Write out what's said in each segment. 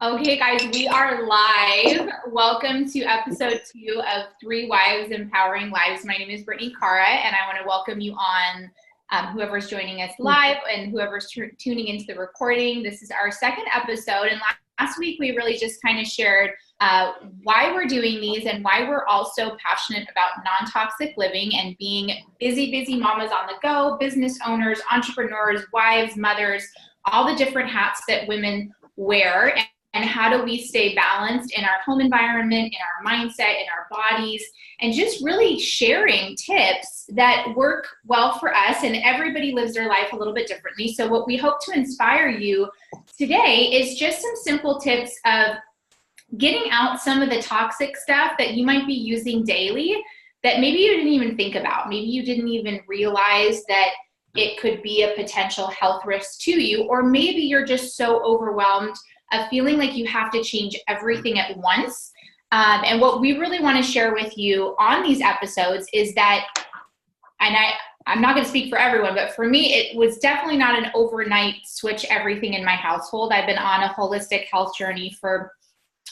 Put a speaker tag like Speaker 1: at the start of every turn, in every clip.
Speaker 1: Okay, guys, we are live. Welcome to episode 2 of Three Wives Empowering Lives. My name is Brittany Cara, and I want to welcome you on whoever's joining us live and whoever's tuning into the recording. This is our second episode, and last week we really just kind of shared why we're doing these and why we're also passionate about non-toxic living and being busy mamas on the go, business owners, entrepreneurs, wives, mothers, all the different hats that women wear. And how do we stay balanced in our home environment, in our mindset, in our bodies, and just really sharing tips that work well for us. And everybody lives their life a little bit differently. So what we hope to inspire you today is just some simple tips of getting out some of the toxic stuff that you might be using daily that maybe you didn't even think about. Maybe you didn't even realize that it could be a potential health risk to you, or maybe you're just so overwhelmed of feeling like you have to change everything at once. And what we really want to share with you on these episodes is that, and I'm not going to speak for everyone, but for me, it was definitely not an overnight switch everything in my household. I've been on a holistic health journey for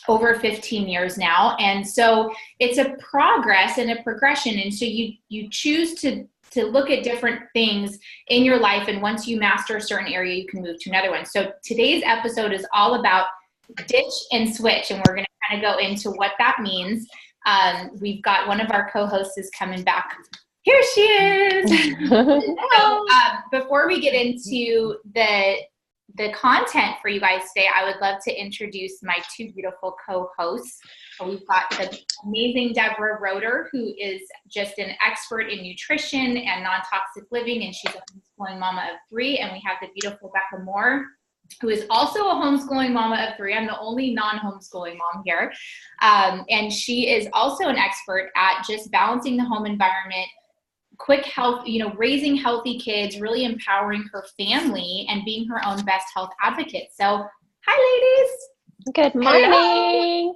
Speaker 1: over 15 years now. And so it's a progress and a progression. And so you choose to look at different things in your life. And once you master a certain area, you can move to another one. So today's episode is all about ditch and switch. And we're going to kind of go into what that means. We've got one of our co-hosts is coming back. Here she is. So before we get into the content for you guys today, I would love to introduce my two beautiful co-hosts. We've got the amazing Deborah Roeder, who is just an expert in nutrition and non-toxic living, and she's a homeschooling mama of 3. And we have the beautiful Becca Moore, who is also a homeschooling mama of 3. I'm the only non-homeschooling mom here. And she is also an expert at just balancing the home environment, quick health, raising healthy kids, really empowering her family and being her own best health advocate. So, hi ladies.
Speaker 2: Good morning.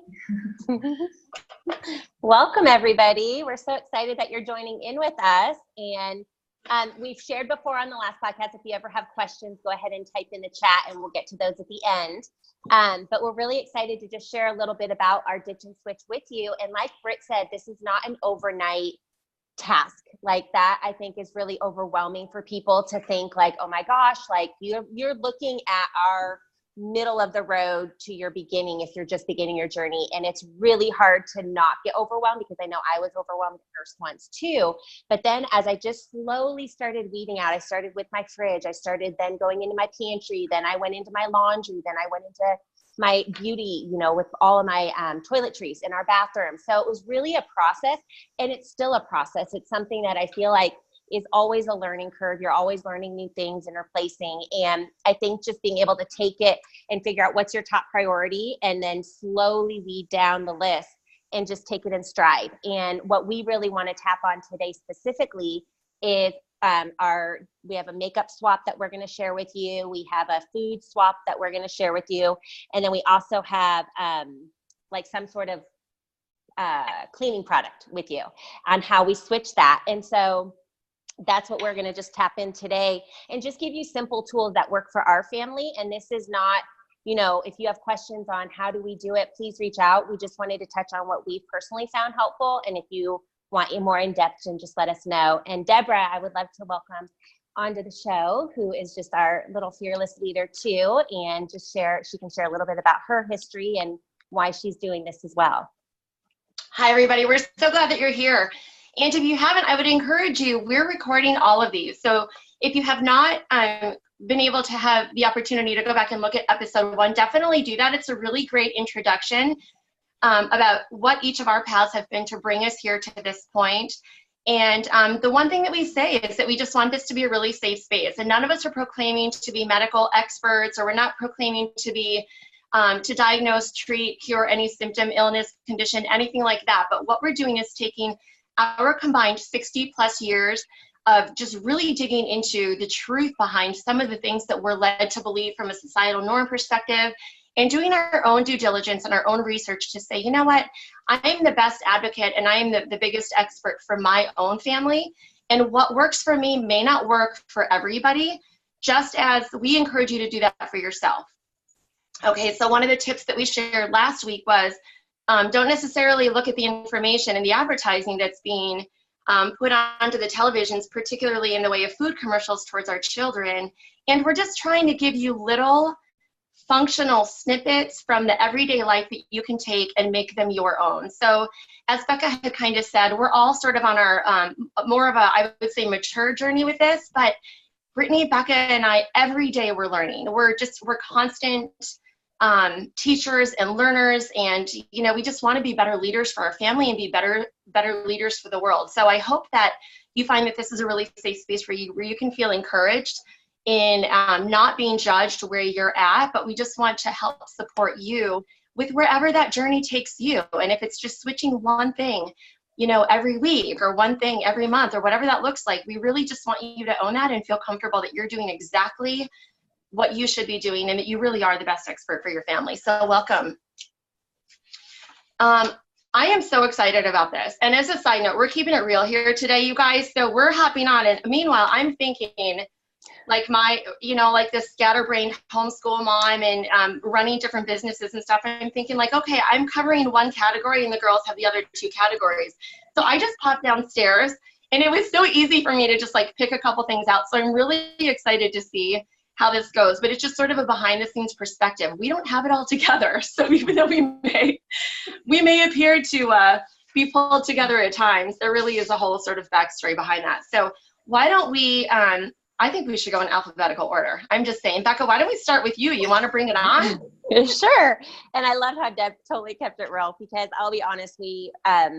Speaker 2: Welcome everybody. We're so excited that you're joining in with us. And we've shared before on the last podcast, if you ever have questions, go ahead and type in the chat and we'll get to those at the end. But we're really excited to just share a little bit about our ditch and switch with you. And like Britt said, this is not an overnight task. Like that, I think is really overwhelming for people to think like, oh my gosh, like you're looking at our middle of the road to your beginning if you're just beginning your journey. And it's really hard to not get overwhelmed, because I know I was overwhelmed the first once too. But then as I just slowly started weeding out, I started with my fridge, I started then going into my pantry, then I went into my laundry, then I went into my beauty, with all of my toiletries in our bathroom. So it was really a process, and it's still a process. It's something that I feel like is always a learning curve. You're always learning new things and replacing. And I think just being able to take it and figure out what's your top priority and then slowly weed down the list and just take it in stride. And what we really want to tap on today specifically is we have a makeup swap that we're going to share with you. We have a food swap that we're going to share with you. And then we also have like some sort of cleaning product with you on how we switch that. And so that's what we're going to just tap in today and just give you simple tools that work for our family. And this is not, if you have questions on how do we do it, please reach out. We just wanted to touch on what we've personally found helpful. And if you want you more in depth, and just let us know. And Deborah, I would love to welcome onto the show, who is just our little fearless leader too, and just she can share a little bit about her history and why she's doing this as well.
Speaker 3: Hi everybody, we're so glad that you're here. And if you haven't, I would encourage you, we're recording all of these. So if you have not been able to have the opportunity to go back and look at episode 1, definitely do that. It's a really great introduction about what each of our paths have been to bring us here to this point. And the one thing that we say is that we just want this to be a really safe space. And none of us are proclaiming to be medical experts, or we're not proclaiming to be to diagnose, treat, cure any symptom, illness, condition, anything like that. But what we're doing is taking our combined 60 plus years of just really digging into the truth behind some of the things that we're led to believe from a societal norm perspective, and doing our own due diligence and our own research to say, you know what, I'm the best advocate and I am the biggest expert for my own family. And what works for me may not work for everybody, just as we encourage you to do that for yourself. Okay, so one of the tips that we shared last week was don't necessarily look at the information and the advertising that's being put onto the televisions, particularly in the way of food commercials towards our children. And we're just trying to give you little functional snippets from the everyday life that you can take and make them your own. So as Becca had kind of said, we're all sort of on our more of a, I would say, mature journey with this, but Brittany, Becca, and I, every day we're learning. We're constant teachers and learners, and we just want to be better leaders for our family and be better leaders for the world. So I hope that you find that this is a really safe space for you, where you can feel encouraged in not being judged where you're at, but we just want to help support you with wherever that journey takes you. And if it's just switching one thing, every week, or one thing every month, or whatever that looks like, we really just want you to own that and feel comfortable that you're doing exactly what you should be doing and that you really are the best expert for your family. So welcome. I am so excited about this. And as a side note, we're keeping it real here today, you guys. So we're hopping on. And meanwhile, I'm thinking like like this scatterbrained homeschool mom and running different businesses and stuff. I'm thinking like, okay, I'm covering one category and the girls have the other two categories. So I just popped downstairs and it was so easy for me to just like pick a couple things out. So I'm really excited to see how this goes, but it's just sort of a behind the scenes perspective. We don't have it all together. So even though we may appear to be pulled together at times, there really is a whole sort of backstory behind that. So why don't we, I think we should go in alphabetical order. I'm just saying, Becca, why don't we start with you? You want to bring it on?
Speaker 2: Sure. And I love how Deb totally kept it real, because I'll be honest, we are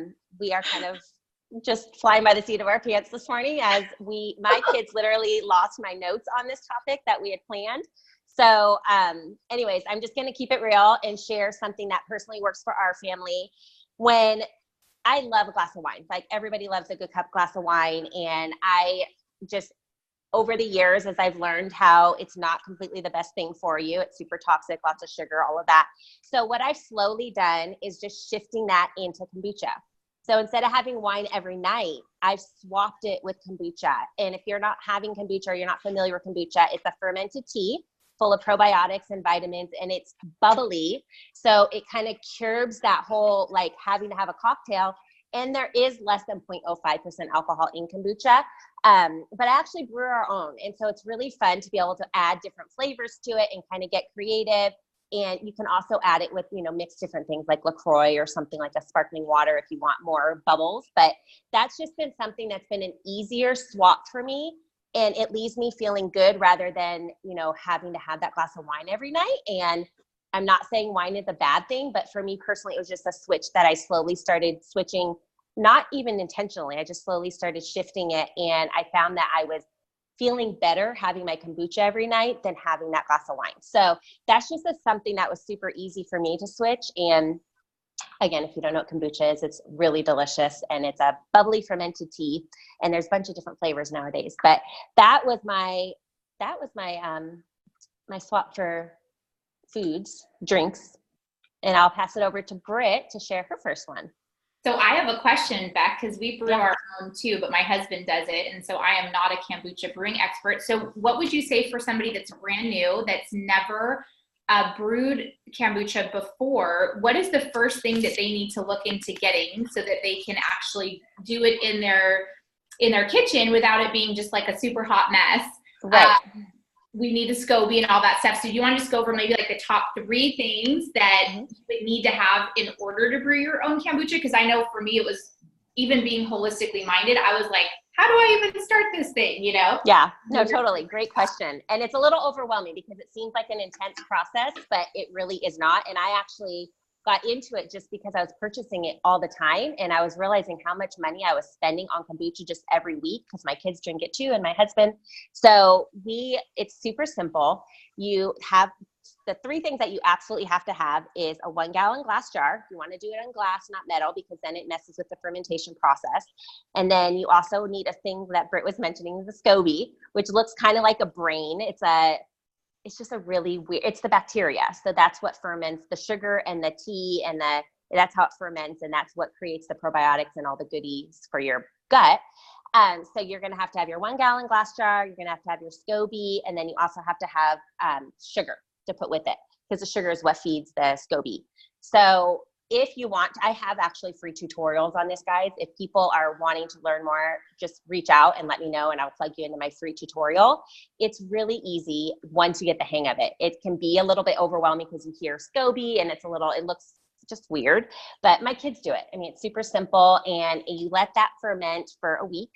Speaker 2: kind of just flying by the seat of our pants this morning, as my kids literally lost my notes on this topic that we had planned. So anyways, I'm just going to keep it real and share something that personally works for our family. When I love a glass of wine, like everybody loves a good glass of wine. And I just, over the years, as I've learned how it's not completely the best thing for you, it's super toxic, lots of sugar, all of that. So what I've slowly done is just shifting that into kombucha. So instead of having wine every night, I've swapped it with kombucha. And if you're not having kombucha or you're not familiar with kombucha, it's a fermented tea full of probiotics and vitamins, and it's bubbly. So it kind of curbs that whole like having to have a cocktail. And there is less than 0.05% alcohol in kombucha. But I actually brew our own. And so it's really fun to be able to add different flavors to it and kind of get creative. And you can also add it with, mix different things like LaCroix or something like a sparkling water if you want more bubbles. But that's just been something that's been an easier swap for me. And it leaves me feeling good rather than, having to have that glass of wine every night. And I'm not saying wine is a bad thing, but for me personally, it was just a switch that I slowly started switching, not even intentionally. I just slowly started shifting it. And I found that I was feeling better having my kombucha every night than having that glass of wine. So that's just something that was super easy for me to switch. And again, if you don't know what kombucha is, it's really delicious, and it's a bubbly fermented tea, and there's a bunch of different flavors nowadays. But that was my my swap for foods, drinks. And I'll pass it over to Britt to share her first one.
Speaker 1: So I have a question, Beck, because we brew our own too, but my husband does it. And so I am not a kombucha brewing expert. So what would you say for somebody that's brand new, that's never brewed kombucha before? What is the first thing that they need to look into getting so that they can actually do it in their kitchen without it being just like a super hot mess?
Speaker 2: Right.
Speaker 1: We need a SCOBY and all that stuff. So do you want to just go over maybe like the top 3 things that you would need to have in order to brew your own kombucha? Because I know for me, it was, even being holistically minded, I was like, how do I even start this thing,
Speaker 2: Yeah, no, totally. Great question. And it's a little overwhelming because it seems like an intense process, but it really is not. And I actually got into it just because I was purchasing it all the time. And I was realizing how much money I was spending on kombucha just every week, because my kids drink it too, and my husband. So it's super simple. You have the 3 things that you absolutely have to have is a 1-gallon glass jar. You want to do it on glass, not metal, because then it messes with the fermentation process. And then you also need a thing that Britt was mentioning, the SCOBY, which looks kind of like a brain. It's just a really weird, it's the bacteria. So that's what ferments the sugar and the tea, and that's how it ferments. And that's what creates the probiotics and all the goodies for your gut. So you're going to have your 1-gallon glass jar. You're going to have your SCOBY. And then you also have to have sugar to put with it. because the sugar is what feeds the SCOBY. So if you want, I have actually free tutorials on this, guys. If people are wanting to learn more, just reach out and let me know and I'll plug you into my free tutorial. It's really easy once you get the hang of it. It can be a little bit overwhelming because you hear SCOBY and it looks just weird, but my kids do it. I mean, it's super simple, and you let that ferment for a week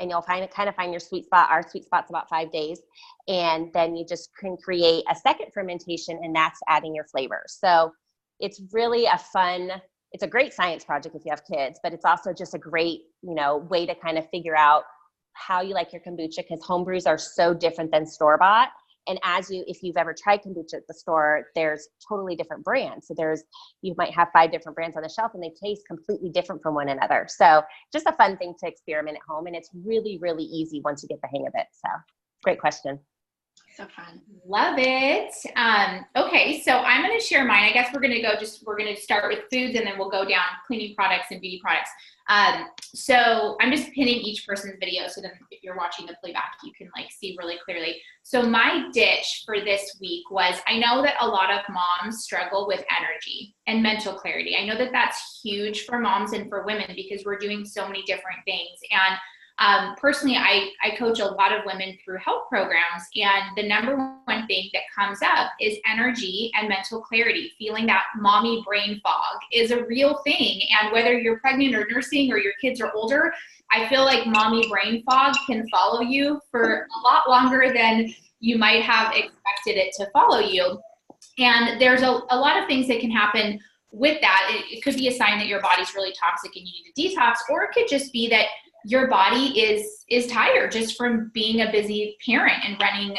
Speaker 2: and you'll kind of find your sweet spot. Our sweet spot's about 5 days. And then you just can create a second fermentation, and that's adding your flavors. So it's really it's a great science project if you have kids, but it's also just a great, way to kind of figure out how you like your kombucha, because home brews are so different than store-bought. And if you've ever tried kombucha at the store, there's totally different brands. So you might have 5 different brands on the shelf and they taste completely different from one another. So just a fun thing to experiment at home. And it's really, really easy once you get the hang of it. So great question.
Speaker 3: So fun.
Speaker 1: Love it. Okay, so I'm going to share mine. I guess we're going to start with foods, and then we'll go down cleaning products and beauty products. So I'm just pinning each person's video, so then if you're watching the playback, you can see really clearly. So my ditch for this week was, I know that a lot of moms struggle with energy and mental clarity. I know that that's huge for moms and for women because we're doing so many different things. And personally, I coach a lot of women through health programs, and the number one thing that comes up is energy and mental clarity. Feeling that mommy brain fog is a real thing. And whether you're pregnant or nursing or your kids are older, I feel like mommy brain fog can follow you for a lot longer than you might have expected it to follow you. And there's a lot of things that can happen with that. It could be a sign that your body's really toxic and you need to detox, or it could just be that your body is tired just from being a busy parent and running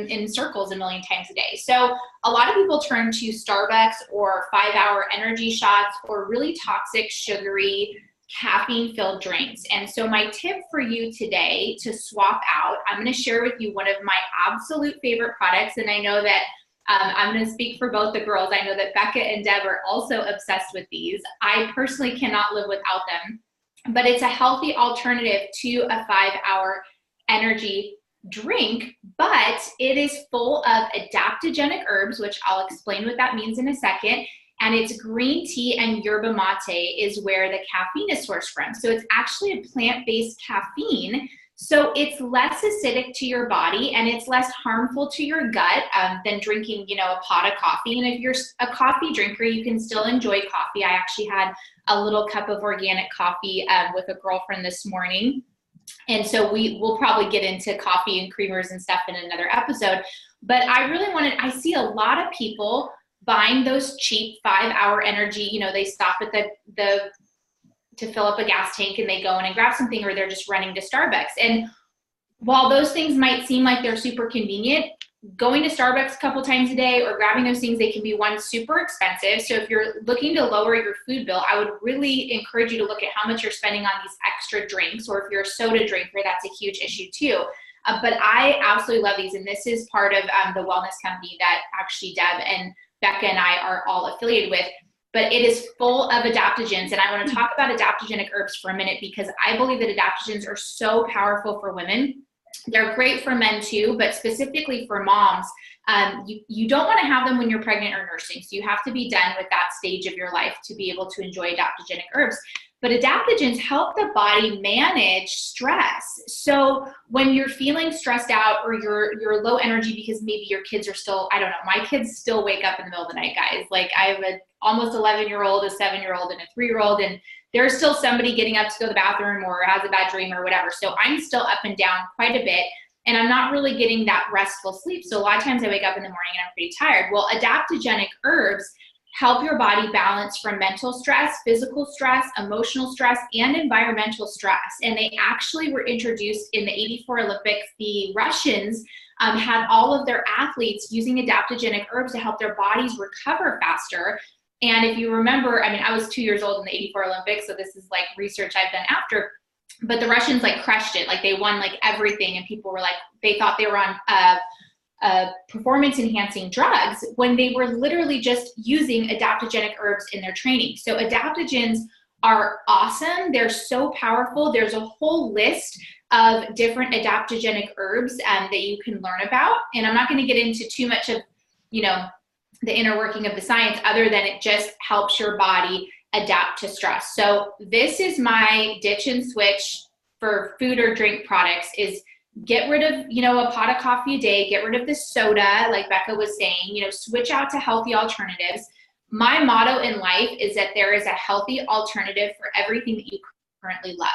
Speaker 1: in circles a million times a day. So a lot of people turn to Starbucks or 5-hour energy shots or really toxic, sugary, caffeine-filled drinks. And so my tip for you today to swap out, I'm going to share with you one of my absolute favorite products. And I know that I'm going to speak for both the girls. I know that Becca and Deb are also obsessed with these. I personally cannot live without them. But it's a healthy alternative to a 5-hour energy drink, but it is full of adaptogenic herbs, which I'll explain what that means in a second. And it's green tea and yerba mate is where the caffeine is sourced from. So it's actually a plant-based caffeine. So it's less acidic to your body and it's less harmful to your gut than drinking, a pot of coffee. And if you're a coffee drinker, you can still enjoy coffee. I actually had a little cup of organic coffee with a girlfriend this morning. And so we'll probably get into coffee and creamers and stuff in another episode. But I see a lot of people buying those cheap 5-hour energy, they stop at to fill up a gas tank and they go in and grab something, or they're just running to Starbucks. And while those things might seem like they're super convenient, going to Starbucks a couple times a day or grabbing those things, they can be super expensive. So if you're looking to lower your food bill, I would really encourage you to look at how much you're spending on these extra drinks, or if you're a soda drinker, that's a huge issue too. But I absolutely love these. And this is part of the wellness company that actually Deb and Becca and I are all affiliated with. But it is full of adaptogens. And I want to talk about adaptogenic herbs for a minute, because I believe that adaptogens are so powerful for women. They're great for men too, but specifically for moms, you don't want to have them when you're pregnant or nursing. So you have to be done with that stage of your life to be able to enjoy adaptogenic herbs. But adaptogens help the body manage stress. So when you're feeling stressed out or you're low energy because maybe your kids are still, I don't know, my kids still wake up in the middle of the night, guys. Like I have an almost 11-year-old, a 7-year-old, and a 3-year-old, and there's still somebody getting up to go to the bathroom or has a bad dream or whatever. So I'm still up and down quite a bit, and I'm not really getting that restful sleep. So a lot of times I wake up in the morning and I'm pretty tired. Well, adaptogenic herbs help your body balance from mental stress, physical stress, emotional stress, and environmental stress. And they actually were introduced in the '84 Olympics. The Russians had all of their athletes using adaptogenic herbs to help their bodies recover faster. And if you remember, I was 2 years old in the '84 Olympics, so this is like research I've done after, but the Russians crushed it. They won everything, and people were they thought they were on performance enhancing drugs when they were literally just using adaptogenic herbs in their training. So adaptogens are awesome. They're so powerful. There's a whole list of different adaptogenic herbs that you can learn about. And I'm not going to get into too much of, the inner working of the science other than it just helps your body adapt to stress. So this is my ditch and switch for food or drink products is get rid of, a pot of coffee a day, get rid of the soda, like Becca was saying, switch out to healthy alternatives. My motto in life is that there is a healthy alternative for everything that you currently love.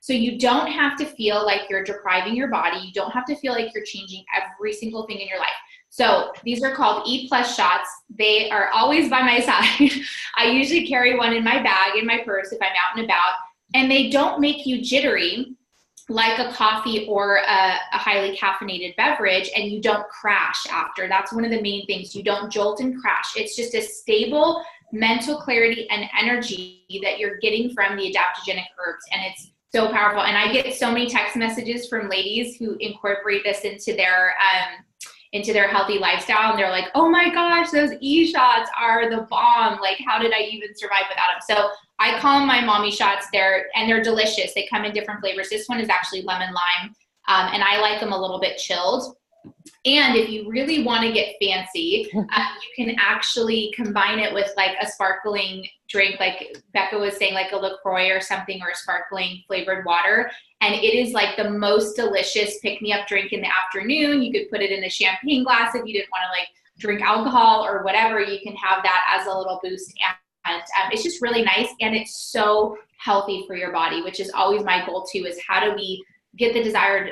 Speaker 1: So you don't have to feel like you're depriving your body. You don't have to feel like you're changing every single thing in your life. So these are called E+ shots. They are always by my side. I usually carry one in my bag, in my purse if I'm out and about, and they don't make you jittery like a coffee or a highly caffeinated beverage, and you don't crash after. That's one of the main things. You don't jolt and crash. It's just a stable mental clarity and energy that you're getting from the adaptogenic herbs, and it's so powerful. And I get so many text messages from ladies who incorporate this into their healthy lifestyle, and they're like, oh my gosh, those E shots are the bomb. Like, how did I even survive without them? So I call them my mommy shots. They're delicious. They come in different flavors. This one is actually lemon lime, and I like them a little bit chilled. And if you really want to get fancy, you can actually combine it with like a sparkling drink, like Becca was saying, like a LaCroix or something, or a sparkling flavored water. And it is like the most delicious pick-me-up drink in the afternoon. You could put it in a champagne glass if you didn't want to like drink alcohol or whatever. You can have that as a little boost. And it's just really nice. And it's so healthy for your body, which is always my goal too, is how do we get the desired,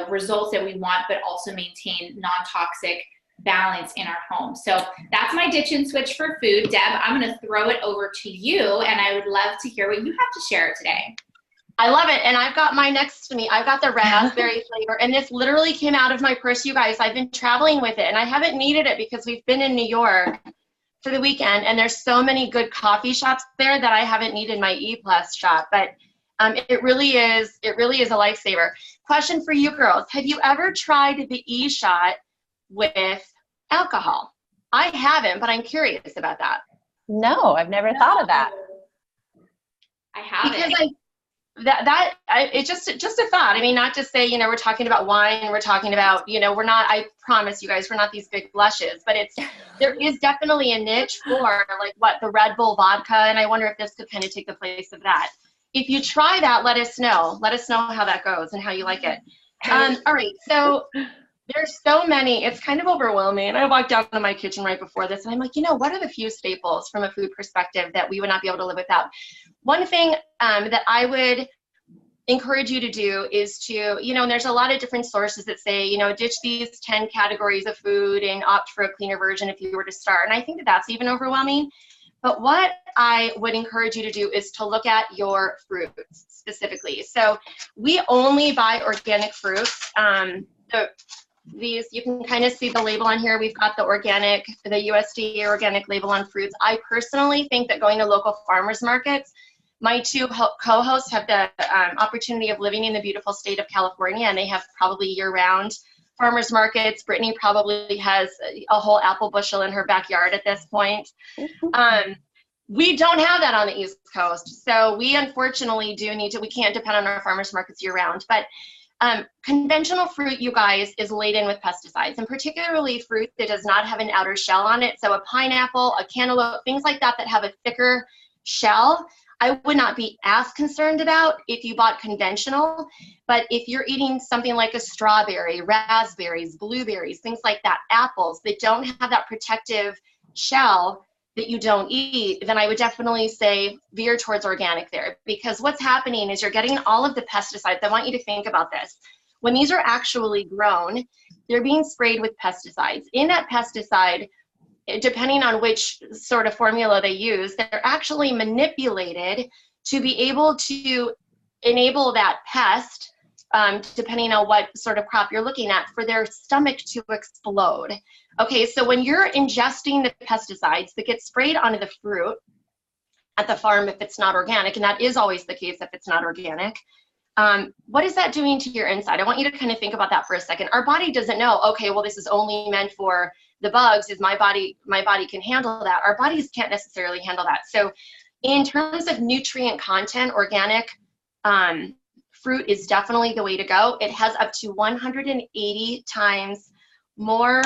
Speaker 1: results that we want, but also maintain non-toxic balance in our home. So that's my ditch and switch for food. Deb, I'm going to throw it over to you, and I would love to hear what you have to share today.
Speaker 3: I love it. And I've got mine next to me. I've got the raspberry flavor, and this literally came out of my purse, you guys. I've been traveling with it, and I haven't needed it because we've been in New York for the weekend, and there's so many good coffee shops there that I haven't needed my E+ shot. But it really is a lifesaver. Question for you girls. Have you ever tried the E shot with alcohol? I haven't, but I'm curious about that.
Speaker 2: No, I've never thought of that.
Speaker 1: I haven't.
Speaker 3: Because it's just a thought. I mean, not to say, we're talking about wine, we're talking about, we're not, I promise you guys, we're not these big blushes, but there is definitely a niche for like the Red Bull vodka. And I wonder if this could kind of take the place of that. If you try that, let us know how that goes and how you like it. All right. So there's so many, it's kind of overwhelming. And I walked down to my kitchen right before this and I'm like, what are the few staples from a food perspective that we would not be able to live without? One thing that I would encourage you to do is to, and there's a lot of different sources that say, ditch these 10 categories of food and opt for a cleaner version if you were to start. And I think that that's even overwhelming. But what I would encourage you to do is to look at your fruits specifically. So we only buy organic fruits. These, you can kind of see the label on here. We've got the USDA organic label on fruits. I personally think that going to local farmers markets, my two co-hosts have the opportunity of living in the beautiful state of California, and they have probably year-round farmers markets. Brittany probably has a whole apple bushel in her backyard at this point. We don't have that on the East Coast. So we unfortunately we can't depend on our farmers markets year round. But conventional fruit, you guys, is laden with pesticides, and particularly fruit that does not have an outer shell on it. So a pineapple, a cantaloupe, things like that have a thicker shell, I would not be as concerned about if you bought conventional. But if you're eating something like a strawberry, raspberries, blueberries, things like that, apples that don't have that protective shell that you don't eat, then I would definitely say veer towards organic there. Because what's happening is you're getting all of the pesticides. I want you to think about this. When these are actually grown, they're being sprayed with pesticides. In that pesticide, depending on which sort of formula they use, they're actually manipulated to be able to enable that pest, depending on what sort of crop you're looking at, for their stomach to explode. Okay, so when you're ingesting the pesticides that get sprayed onto the fruit at the farm, if it's not organic, and that is always the case if it's not organic, what is that doing to your inside? I want you to kind of think about that for a second. Our body doesn't know, okay, well, this is only meant for the bugs. Is my body can handle that? Our bodies can't necessarily handle that. So in terms of nutrient content, organic fruit is definitely the way to go. It has up to 180 times more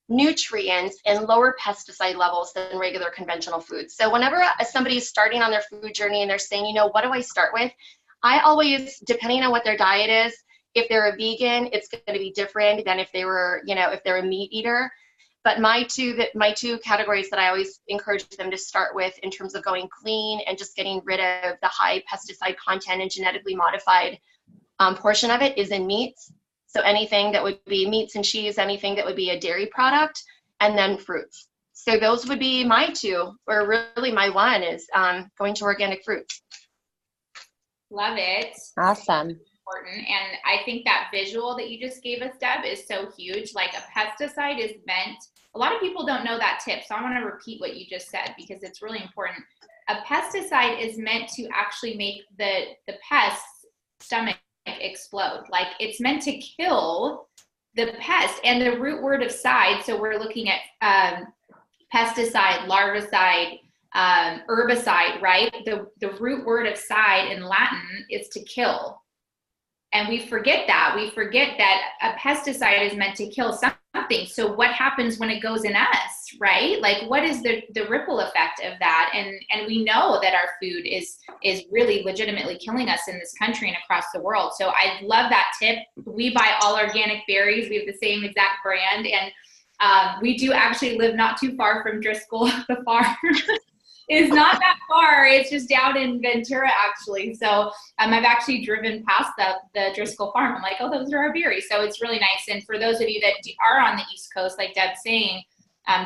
Speaker 3: nutrients and lower pesticide levels than regular conventional foods. So whenever somebody is starting on their food journey and they're saying, you know, what do I start with? I always, depending on what their diet is, if they're a vegan, it's going to be different than if they were, you know, if they're a meat eater. But my two categories that I always encourage them to start with in terms of going clean and just getting rid of the high pesticide content and genetically modified portion of it is in meats. So anything that would be meats and cheese, anything that would be a dairy product, and then fruits. So those would be my two, or really my one is going to organic fruits.
Speaker 1: Love it.
Speaker 2: Awesome.
Speaker 1: Important. And I think that visual that you just gave us, Deb, is so huge. Like a pesticide is meant, a lot of people don't know that tip. So I want to repeat what you just said because it's really important. A pesticide is meant to actually make the pest's stomach explode. Like it's meant to kill the pest. And the root word of side, so we're looking at pesticide, larvicide, herbicide, right? The root word of side in Latin is to kill. And we forget that. We forget that a pesticide is meant to kill something. So what happens when it goes in us, right? Like what is the ripple effect of that? And we know that our food is really legitimately killing us in this country and across the world. So I love that tip. We buy all organic berries. We have the same exact brand. And we do actually live not too far from Driscoll, the farm. Is not that far. It's just down in Ventura, actually. So I've actually driven past the Driscoll farm. I'm like, oh, those are our berries. So it's really nice. And for those of you that are on the East Coast, like Deb's saying,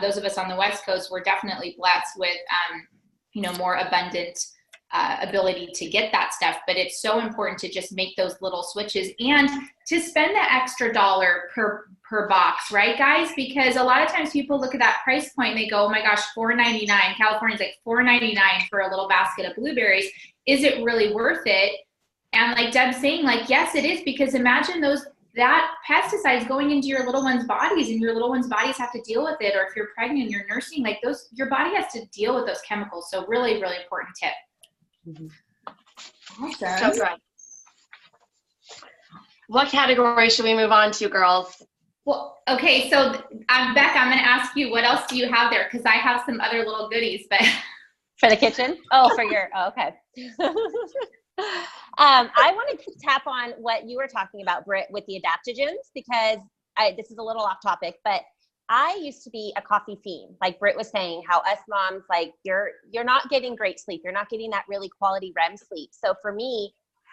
Speaker 1: those of us on the West Coast, we're definitely blessed with, more abundant ability to get that stuff. But it's so important to just make those little switches and to spend the extra dollar per box, right, guys? Because a lot of times people look at that price point and they go, oh my gosh, $4.99. California's like $4.99 for a little basket of blueberries. Is it really worth it? And like Deb's saying, like, yes, it is, because imagine that pesticide is going into your little ones' bodies, and your little ones' bodies have to deal with it. Or if you're pregnant and you're nursing, like your body has to deal with those chemicals. So really, really important tip.
Speaker 2: Mm-hmm.
Speaker 1: Awesome.
Speaker 3: So good. What category should we move on to, girls?
Speaker 1: Well, okay, so Beck, I'm going to ask you, what else do you have there? Because I have some other little goodies, but
Speaker 2: for the kitchen? Okay. I want to tap on what you were talking about, Britt, with the adaptogens, because this is a little off topic, but I used to be a coffee fiend. Like Britt was saying, how us moms, like you're not getting great sleep. You're not getting that really quality REM sleep. So for me,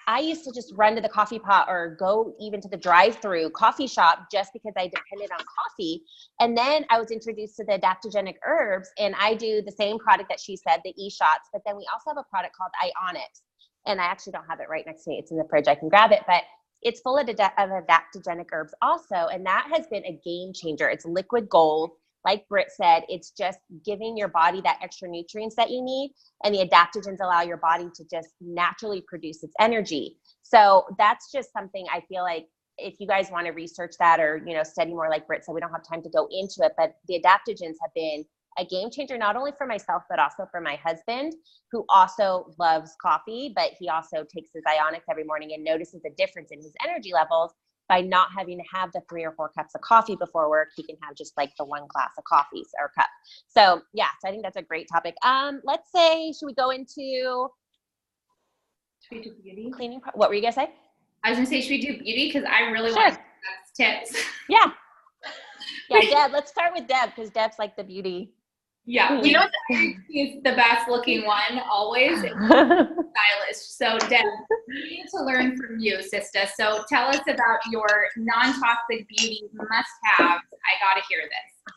Speaker 2: I used to just run to the coffee pot or go even to the drive-through coffee shop just because I depended on coffee. And then I was introduced to the adaptogenic herbs, and I do the same product that she said, the e-shots, but then we also have a product called Ionix. And I actually don't have it right next to me. It's in the fridge. I can grab it, but it's full of adaptogenic herbs also. And that has been a game changer. It's liquid gold. Like Britt said, it's just giving your body that extra nutrients that you need. And the adaptogens allow your body to just naturally produce its energy. So that's just something I feel like if you guys want to research that or, study more, like Britt said, we don't have time to go into it, but the adaptogens have been a game changer, not only for myself, but also for my husband, who also loves coffee, but he also takes his Ionix every morning and notices a difference in his energy levels by not having to have the 3 or 4 cups of coffee before work. He can have just like the 1 glass of coffee or cup. So yeah, so I think that's a great topic. Let's say, should we go into
Speaker 1: should we do beauty?
Speaker 2: Cleaning? What were you gonna say?
Speaker 1: I was gonna say, should we do beauty? Because I really
Speaker 2: Sure.
Speaker 1: want tips.
Speaker 2: Yeah. Yeah, Deb, let's start with Deb, because Deb's like the beauty.
Speaker 1: Yeah, we know that she's the best looking one always. Stylist. So Deb, we need to learn from you, sister. So tell us about your non-toxic beauty must-haves. I gotta hear this.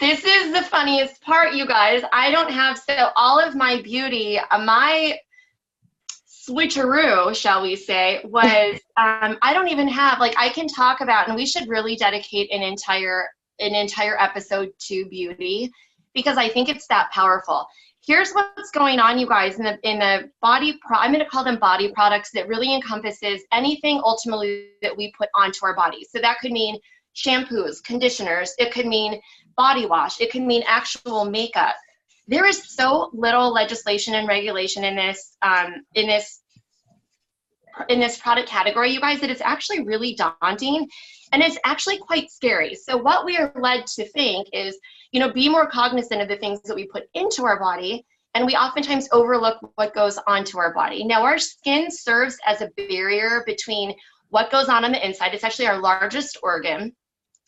Speaker 3: This is the funniest part, you guys. I don't have, so all of my beauty, my switcheroo, shall we say, was, I don't even have, like, I can talk about, and we should really dedicate an entire episode to beauty, because I think it's that powerful. Here's what's going on, you guys, in the body, I'm going to call them body products, that really encompasses anything ultimately that we put onto our bodies. So that could mean shampoos, conditioners, it could mean body wash, it could mean actual makeup. There is so little legislation and regulation in this product category, you guys, that it's actually really daunting and it's actually quite scary. So what we are led to think is, be more cognizant of the things that we put into our body, and we oftentimes overlook what goes onto our body. Now, our skin serves as a barrier between what goes on the inside. It's actually our largest organ.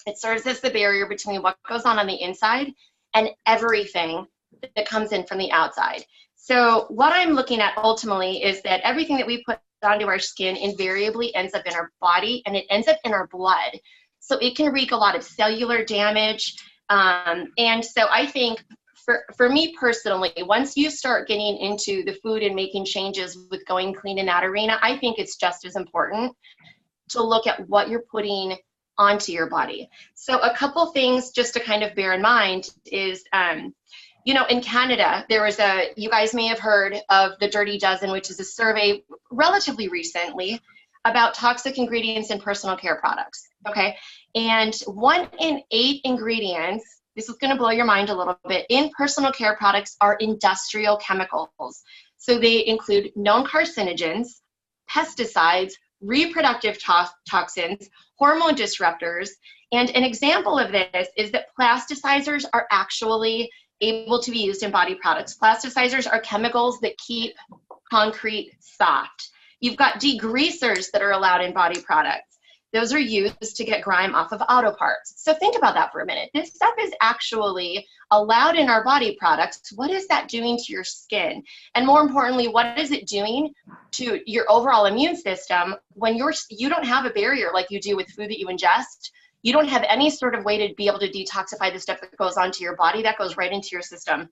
Speaker 3: It serves as the barrier between what goes on the inside and everything that comes in from the outside. So what I'm looking at ultimately is that everything that we put onto our skin invariably ends up in our body, and it ends up in our blood. So it can wreak a lot of cellular damage. And so I think for me personally, once you start getting into the food and making changes with going clean in that arena, I think it's just as important to look at what you're putting onto your body. So a couple things just to kind of bear in mind is, in Canada, there was you guys may have heard of the Dirty Dozen, which is a survey relatively recently about toxic ingredients in personal care products, okay? And 1 in 8 ingredients, this is gonna blow your mind a little bit, in personal care products are industrial chemicals. So they include known carcinogens, pesticides, reproductive toxins, hormone disruptors, and an example of this is that plasticizers are actually able to be used in body products. Plasticizers are chemicals that keep concrete soft. You've got degreasers that are allowed in body products. Those are used to get grime off of auto parts. So think about that for a minute. This stuff is actually allowed in our body products. What is that doing to your skin? And more importantly, what is it doing to your overall immune system when you don't have a barrier like you do with food that you ingest? You don't have any sort of way to be able to detoxify the stuff that goes onto your body. That goes right into your system.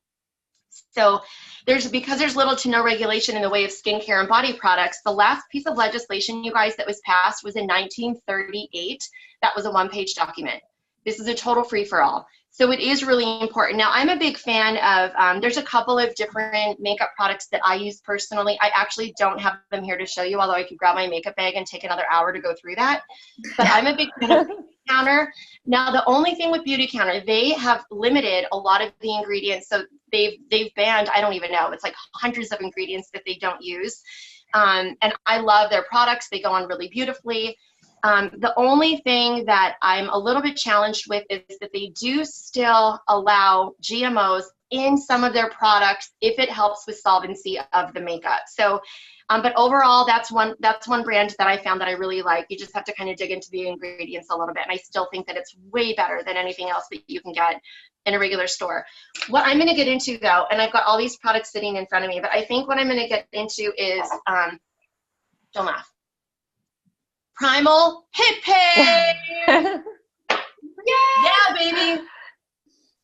Speaker 3: So because there's little to no regulation in the way of skincare and body products, the last piece of legislation, you guys, that was passed was in 1938. That was a 1-page document. This is a total free-for-all. So it is really important. Now, I'm a big fan of, there's a couple of different makeup products that I use personally. I actually don't have them here to show you, although I could grab my makeup bag and take another hour to go through that. But I'm a big fan of Beauty Counter. Now, the only thing with Beauty Counter, they have limited a lot of the ingredients. So they've banned, I don't even know, it's like hundreds of ingredients that they don't use. And I love their products. They go on really beautifully. The only thing that I'm a little bit challenged with is that they do still allow GMOs in some of their products if it helps with solvency of the makeup. So, but overall, that's one brand that I found that I really like. You just have to kind of dig into the ingredients a little bit, and I still think that it's way better than anything else that you can get in a regular store. What I'm going to get into though, and I've got all these products sitting in front of me, but I think what I'm going to get into is, don't laugh. Primal Hip Paste. Yeah, baby.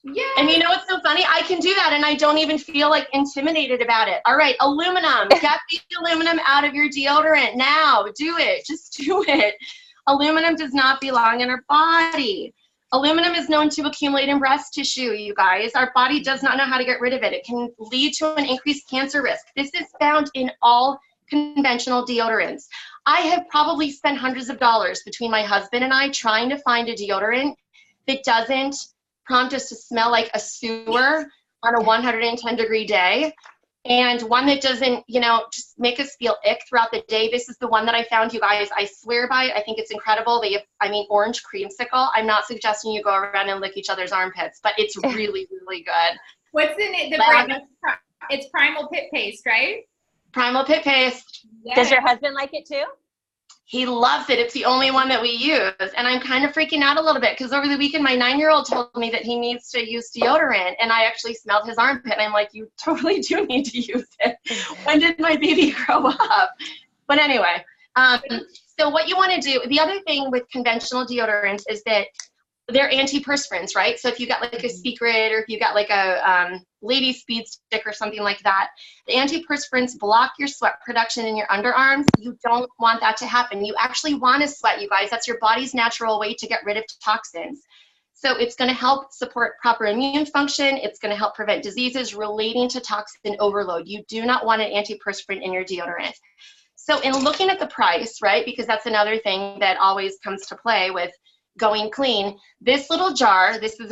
Speaker 3: Yeah. And you know what's so funny? I can do that and I don't even feel like intimidated about it. All right, aluminum. Get the aluminum out of your deodorant now. Do it. Just do it. Aluminum does not belong in our body. Aluminum is known to accumulate in breast tissue, you guys. Our body does not know how to get rid of it. It can lead to an increased cancer risk. This is found in all conventional deodorants. I have probably spent hundreds of dollars between my husband and I trying to find a deodorant that doesn't prompt us to smell like a sewer on a 110-degree day, and one that doesn't, just make us feel ick throughout the day. This is the one that I found, you guys. I swear by it. I think it's incredible. They have, orange creamsicle. I'm not suggesting you go around and lick each other's armpits, but it's really, really good.
Speaker 1: What's in it? The brand? It's Primal Pit Paste, right?
Speaker 3: Primal Pit Paste.
Speaker 2: Yes. Does your husband like it too?
Speaker 3: He loves it. It's the only one that we use. And I'm kind of freaking out a little bit because over the weekend, my 9-year-old told me that he needs to use deodorant. And I actually smelled his armpit. And I'm like, you totally do need to use it. When did my baby grow up? But anyway, so what you want to do, the other thing with conventional deodorants is that they're antiperspirants, right? So if you got like a Secret or if you got like a Lady Speed Stick or something like that, the antiperspirants block your sweat production in your underarms. You don't want that to happen. You actually want to sweat, you guys. That's your body's natural way to get rid of toxins. So it's going to help support proper immune function. It's going to help prevent diseases relating to toxin overload. You do not want an antiperspirant in your deodorant. So in looking at the price, right, because that's another thing that always comes to play with going clean, this little jar, this is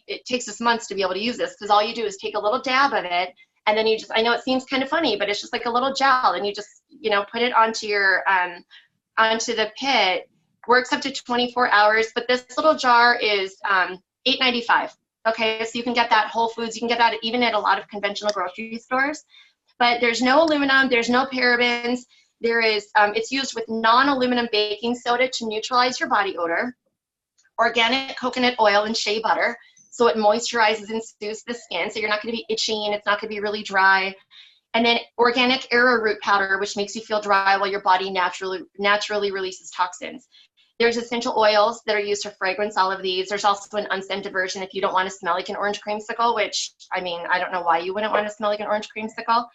Speaker 3: it takes us months to be able to use this because all you do is take a little dab of it and then you just, I know it seems kind of funny, but it's just like a little gel and you just put it onto your onto the pit. Works up to 24 hours, but this little jar is $8.95. Okay, so you can get that Whole Foods. You can get that even at a lot of conventional grocery stores. But there's no aluminum. There's no parabens. There is. It's used with non-aluminum baking soda to neutralize your body odor. Organic coconut oil and shea butter, so it moisturizes and soothes the skin, so you're not going to be itchy and it's not going to be really dry. And then organic arrowroot powder, which makes you feel dry while your body naturally releases toxins. There's essential oils that are used to fragrance all of these. There's also an unscented version if you don't want to smell like an orange creamsicle, which, I mean, I don't know why you wouldn't want to smell like an orange creamsicle.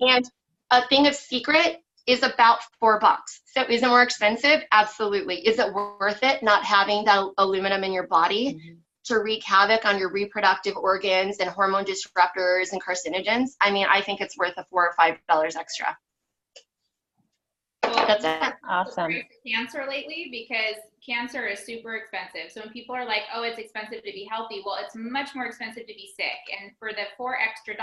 Speaker 3: And a thing of Secret is about $4. So is it more expensive? Absolutely. Is it worth it not having that aluminum in your body to wreak havoc on your reproductive organs and hormone disruptors and carcinogens? I mean, I think it's worth the $4 or $5 extra.
Speaker 1: Well,
Speaker 3: that's it.
Speaker 2: Awesome.
Speaker 1: Cancer lately, because cancer is super expensive. So when people are like, oh, it's expensive to be healthy, well, it's much more expensive to be sick. And for the $4 extra,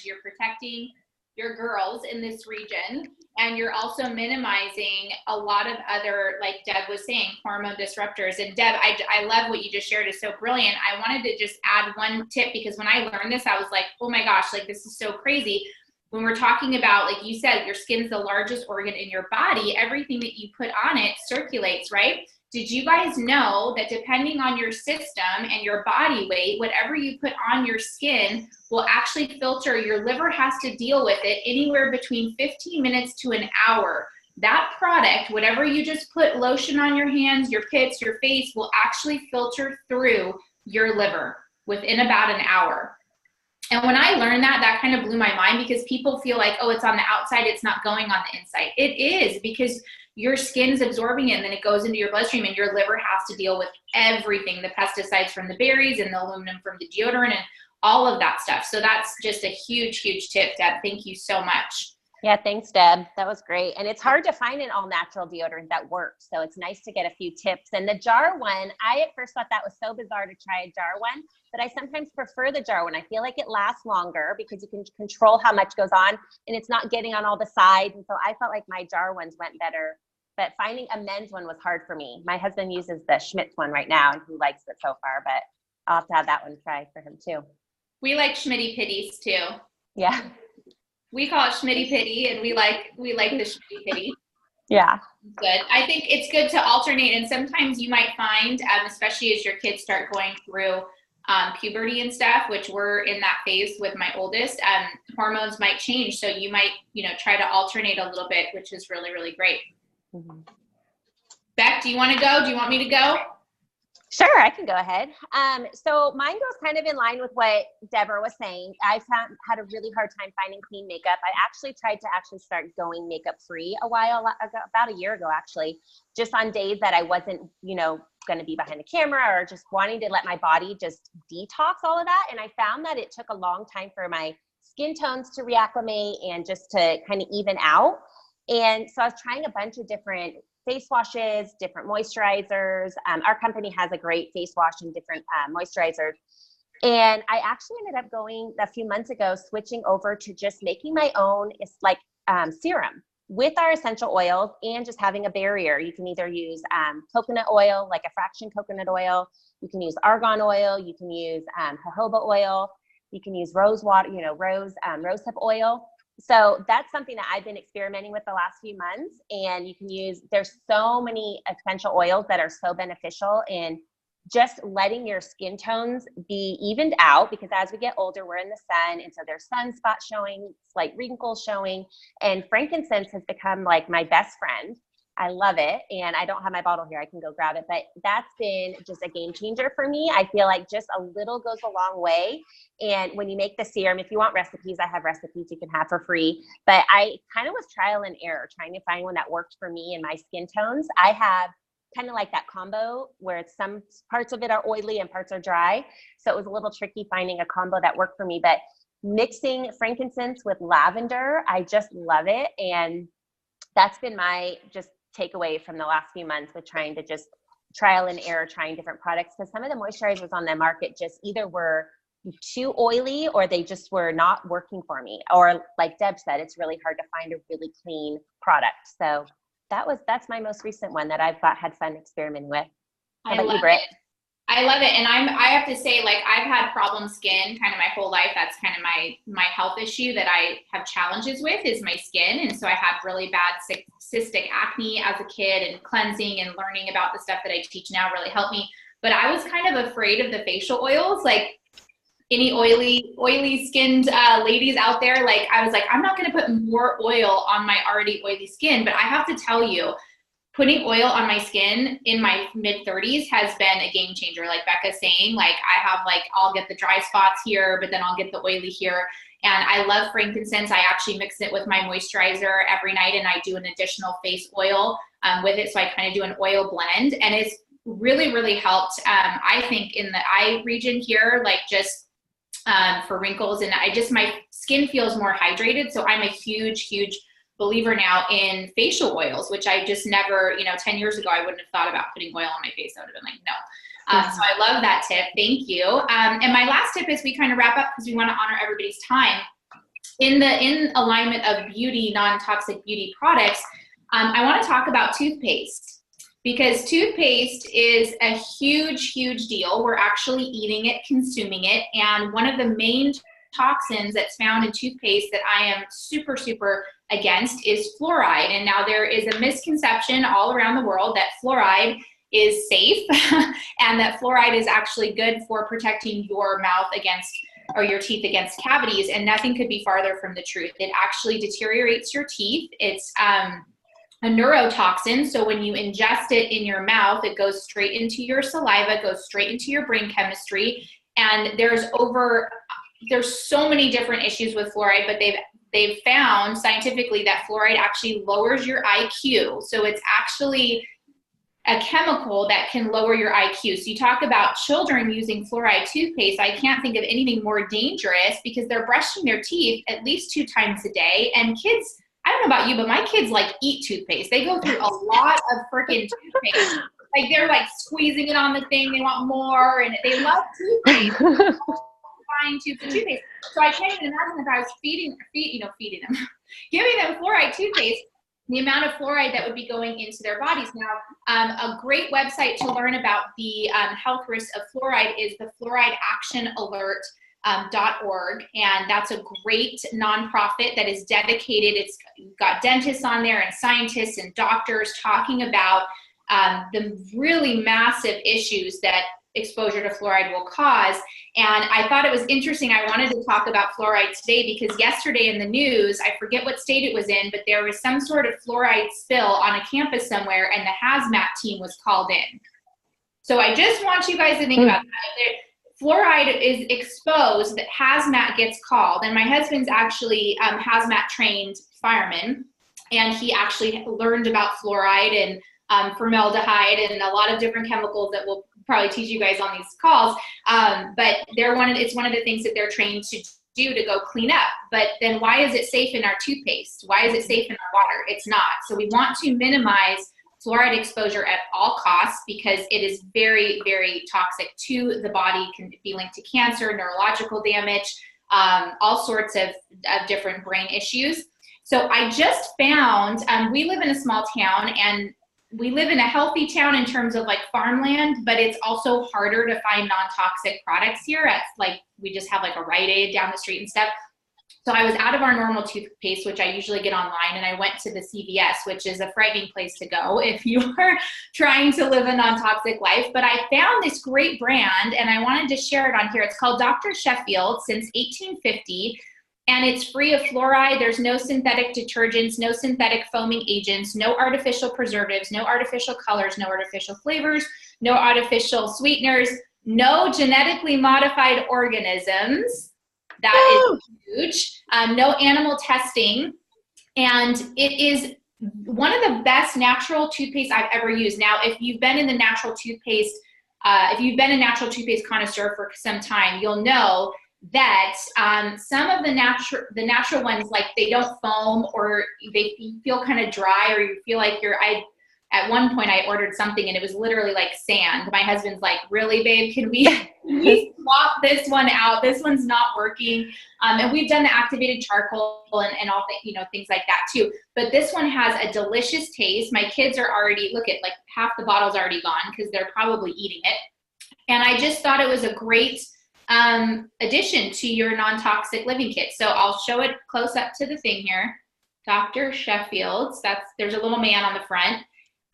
Speaker 1: you're protecting your girls in this region, and you're also minimizing a lot of other, like Deb was saying, hormone disruptors. And Deb, I love what you just shared. It's so brilliant. I wanted to just add one tip, because when I learned this, I was like, oh my gosh, like this is so crazy. When we're talking about, like you said, your skin's the largest organ in your body, everything that you put on it circulates, right? Did you guys know that depending on your system and your body weight, whatever you put on your skin will actually filter? Your liver has to deal with it anywhere between 15 minutes to an hour. That product, whatever you just put lotion on your hands, your pits, your face, will actually filter through your liver within about an hour. And when I learned that, that kind of blew my mind, because people feel like, oh, it's on the outside, it's not going on the inside. It is, because your skin's absorbing it and then it goes into your bloodstream, and your liver has to deal with everything, the pesticides from the berries and the aluminum from the deodorant and all of that stuff. So that's just a huge, huge tip, Deb. Thank you so much.
Speaker 2: Yeah, thanks, Deb. That was great. And it's hard to find an all natural deodorant that works. So it's nice to get a few tips. And the jar one, I at first thought that was so bizarre to try a jar one, but I sometimes prefer the jar one. I feel like it lasts longer because you can control how much goes on and it's not getting on all the sides. And so I felt like my jar ones went better, but finding a men's one was hard for me. My husband uses the Schmidt's one right now and he likes it so far, but I'll have to have that one try for him too.
Speaker 1: We like Schmitty Pitties too.
Speaker 2: Yeah.
Speaker 1: We call it Schmitty Pitty, and we like the Schmitty Pitty.
Speaker 2: Yeah.
Speaker 1: Good. I think it's good to alternate, and sometimes you might find, especially as your kids start going through puberty and stuff, which we're in that phase with my oldest, hormones might change. So you might, try to alternate a little bit, which is really, really great. Mm-hmm. Beck, do you want to go? Do you want me to go?
Speaker 2: Sure, I can go ahead. So mine goes kind of in line with what Deborah was saying. I've had a really hard time finding clean makeup. I actually tried to start going makeup free a while ago, about a year ago, actually, just on days that I wasn't, going to be behind the camera or just wanting to let my body just detox all of that. And I found that it took a long time for my skin tones to reacclimate and just to kind of even out. And so I was trying a bunch of different face washes, different moisturizers. Our company has a great face wash and different moisturizers. And I actually ended up going a few months ago, switching over to just making my own, it's like serum with our essential oils and just having a barrier. You can either use coconut oil, like a fraction coconut oil. You can use argan oil. You can use jojoba oil. You can use rose water, rosehip oil. So that's something that I've been experimenting with the last few months. And you can there's so many essential oils that are so beneficial in just letting your skin tones be evened out, because as we get older, we're in the sun. And so there's sunspots showing, slight wrinkles showing, and frankincense has become like my best friend. I love it. And I don't have my bottle here. I can go grab it, but that's been just a game changer for me. I feel like just a little goes a long way. And when you make the serum, if you want recipes, I have recipes you can have for free, but I kind of was trial and error trying to find one that worked for me and my skin tones. I have kind of like that combo where it's some parts of it are oily and parts are dry. So it was a little tricky finding a combo that worked for me, but mixing frankincense with lavender, I just love it. And that's been my just takeaway from the last few months with trying to just trial and error, trying different products, because some of the moisturizers on the market just either were too oily, or they just were not working for me. Or like Deb said, it's really hard to find a really clean product. So that's my most recent one that I've had fun experimenting with. How about you, Britt?
Speaker 1: I love it. And I have to say, like, I've had problem skin kind of my whole life. That's kind of my health issue that I have challenges with, is my skin. And so I had really bad cystic acne as a kid, and cleansing and learning about the stuff that I teach now really helped me. But I was kind of afraid of the facial oils. Like, any oily skinned ladies out there, like, I was like, I'm not going to put more oil on my already oily skin. But I have to tell you, putting oil on my skin in my mid 30s has been a game changer. Like Becca's saying, like, I have, like, I'll get the dry spots here, but then I'll get the oily here. And I love frankincense. I actually mix it with my moisturizer every night, and I do an additional face oil with it. So I kind of do an oil blend, and it's really, really helped. I think in the eye region here, like, just for wrinkles, and my skin feels more hydrated. So I'm a huge believer now in facial oils, which I just never, 10 years ago, I wouldn't have thought about putting oil on my face. I would have been like, no. So I love that tip. Thank you. And my last tip is, we kind of wrap up because we want to honor everybody's time. In alignment of beauty, non-toxic beauty products, I want to talk about toothpaste. Because toothpaste is a huge deal. We're actually eating it, consuming it. And one of the main toxins that's found in toothpaste that I am super against is fluoride. And now there is a misconception all around the world that fluoride is safe and that fluoride is actually good for protecting your mouth or your teeth against cavities. And nothing could be farther from the truth. It actually deteriorates your teeth. It's a neurotoxin. So when you ingest it in your mouth, it goes straight into your saliva, goes straight into your brain chemistry. And there's so many different issues with fluoride, but they've found scientifically that fluoride actually lowers your IQ. So it's actually a chemical that can lower your IQ. So you talk about children using fluoride toothpaste. I can't think of anything more dangerous, because they're brushing their teeth at least 2 times a day. And kids, I don't know about you, but my kids, like, eat toothpaste. They go through a lot of freaking toothpaste. Like, they're, like, squeezing it on the thing. They want more, and they love toothpaste. Buying tubes of toothpaste. So I can't even imagine if I was feeding them, giving them fluoride toothpaste, the amount of fluoride that would be going into their bodies. Now, a great website to learn about the health risks of fluoride is the Fluoride Action Alert. .org, and that's a great nonprofit that is dedicated. It's got dentists on there and scientists and doctors talking about the really massive issues that exposure to fluoride will cause. And I thought it was interesting. I wanted to talk about fluoride today because yesterday in the news, I forget what state it was in, but there was some sort of fluoride spill on a campus somewhere, and the hazmat team was called in. So I just want you guys to think about that. Fluoride is exposed, that hazmat gets called. And my husband's actually hazmat trained fireman, and he actually learned about fluoride and formaldehyde and a lot of different chemicals that we'll probably teach you guys on these calls. But it's one of the things that they're trained to do to go clean up. But then why is it safe in our toothpaste? Why is it safe in our water? It's not. So we want to minimize fluoride exposure at all costs, because it is very, very toxic to the body, can be linked to cancer, neurological damage, all sorts of different brain issues. So I just found, we live in a small town, and we live in a healthy town in terms of, like, farmland, but it's also harder to find non-toxic products here. We just have, like, a Rite Aid down the street and stuff. So I was out of our normal toothpaste, which I usually get online, and I went to the CVS, which is a frightening place to go if you are trying to live a non-toxic life. But I found this great brand, and I wanted to share it on here. It's called Dr. Sheffield, since 1850, and it's free of fluoride. There's no synthetic detergents, no synthetic foaming agents, no artificial preservatives, no artificial colors, no artificial flavors, no artificial sweeteners, no genetically modified organisms. That is huge. No animal testing. And it is one of the best natural toothpaste I've ever used. Now, if you've been in the natural toothpaste, if you've been a natural toothpaste connoisseur for some time, you'll know that some of the natural ones, like, they don't foam, or they feel kind of dry, or you feel like I at one point I ordered something and it was literally like sand. My husband's like, really, babe, can we swap this one out? This one's not working. And we've done the activated charcoal and all things like that too. But this one has a delicious taste. My kids are already, look at like half the bottle's already gone because they're probably eating it. And I just thought it was a great addition to your non-toxic living kit. So I'll show it close up to the thing here. Dr. Sheffield's, there's a little man on the front.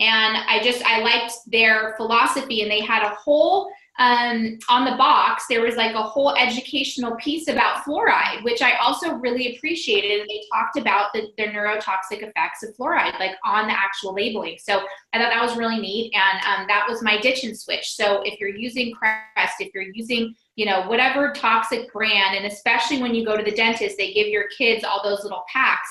Speaker 1: And I liked their philosophy, and they had a whole, on the box, there was like a whole educational piece about fluoride, which I also really appreciated. And they talked about the neurotoxic effects of fluoride, like on the actual labeling. So I thought that was really neat. And that was my ditch and switch. So if you're using Crest, if you're using, whatever toxic brand, and especially when you go to the dentist, they give your kids all those little packs.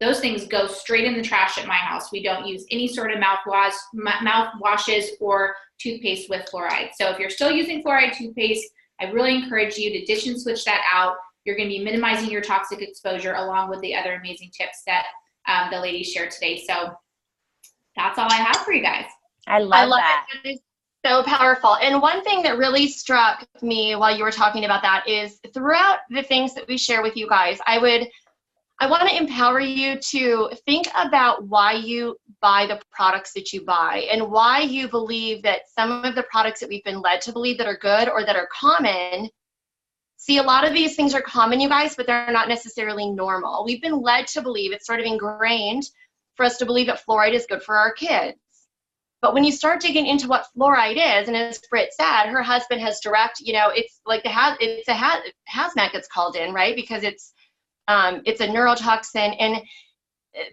Speaker 1: Those things go straight in the trash at my house. We don't use any sort of mouthwashes or toothpaste with fluoride. So if you're still using fluoride toothpaste, I really encourage you to ditch and switch that out. You're going to be minimizing your toxic exposure along with the other amazing tips that the ladies shared today. So that's all I have for you guys.
Speaker 2: I love that.
Speaker 3: That is so powerful. And one thing that really struck me while you were talking about that is throughout the things that we share with you guys, I want to empower you to think about why you buy the products that you buy and why you believe that some of the products that we've been led to believe that are good or that are common. See, a lot of these things are common, you guys, but they're not necessarily normal. We've been led to believe, it's sort of ingrained for us to believe that fluoride is good for our kids. But when you start digging into what fluoride is, and as Britt said, her husband has direct, it's like it's a hazmat gets called in, right? Because it's a neurotoxin, and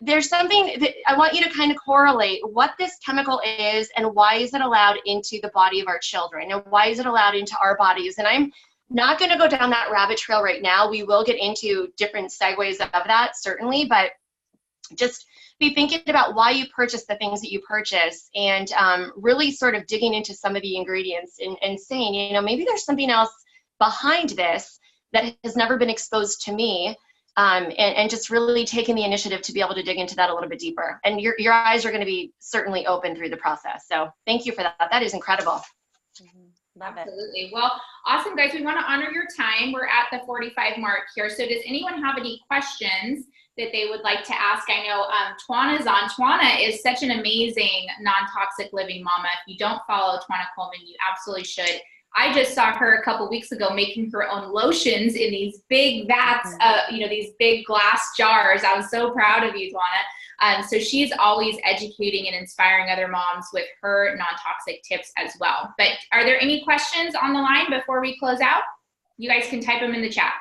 Speaker 3: there's something that I want you to kind of correlate what this chemical is and why is it allowed into the body of our children and why is it allowed into our bodies. And I'm not going to go down that rabbit trail right now. We will get into different segues of that, certainly, but just be thinking about why you purchase the things that you purchase and really sort of digging into some of the ingredients and saying, maybe there's something else behind this that has never been exposed to me. And just really taking the initiative to be able to dig into that a little bit deeper. And your eyes are going to be certainly open through the process. So thank you for that. That is incredible.
Speaker 2: Love it.
Speaker 1: Absolutely. Well, awesome, guys. We want to honor your time. We're at the 45 mark here. So does anyone have any questions that they would like to ask? I know Twanna's on. Twanna is such an amazing non-toxic living mama. If you don't follow Twanna Coleman, you absolutely should. I just saw her a couple weeks ago making her own lotions in these big vats, these big glass jars. I was so proud of you, Twanna. So she's always educating and inspiring other moms with her non-toxic tips as well. But are there any questions on the line before we close out? You guys can type them in the chat.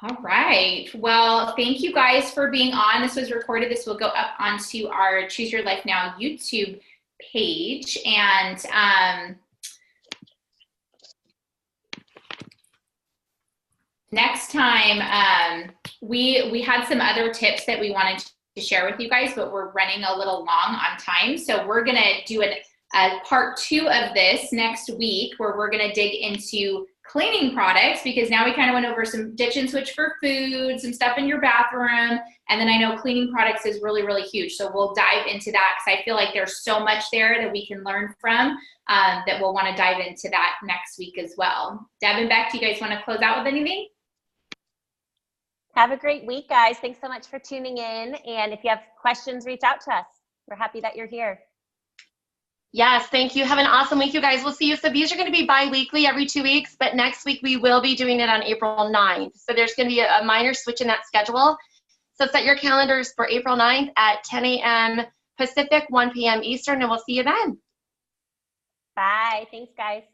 Speaker 1: All right. Well, thank you guys for being on. This was recorded. This will go up onto our Choose Your Life Now YouTube page. And next time, we had some other tips that we wanted to share with you guys, but we're running a little long on time. So we're going to do a part 2 of this next week, where we're going to dig into cleaning products, because now we kind of went over some ditch and switch for food, some stuff in your bathroom. And then I know cleaning products is really, really huge. So we'll dive into that, because I feel like there's so much there that we can learn from, that we'll want to dive into that next week as well. Deb and Beck, do you guys want to close out with anything?
Speaker 2: Have a great week, guys. Thanks so much for tuning in. And if you have questions, reach out to us. We're happy that you're here.
Speaker 3: Yes, thank you. Have an awesome week, you guys. We'll see you. So these are going to be bi-weekly every 2 weeks, but next week we will be doing it on April 9th. So there's going to be a minor switch in that schedule. So set your calendars for April 9th at 10 a.m. Pacific, 1 p.m. Eastern, and we'll see you then.
Speaker 2: Bye. Thanks, guys.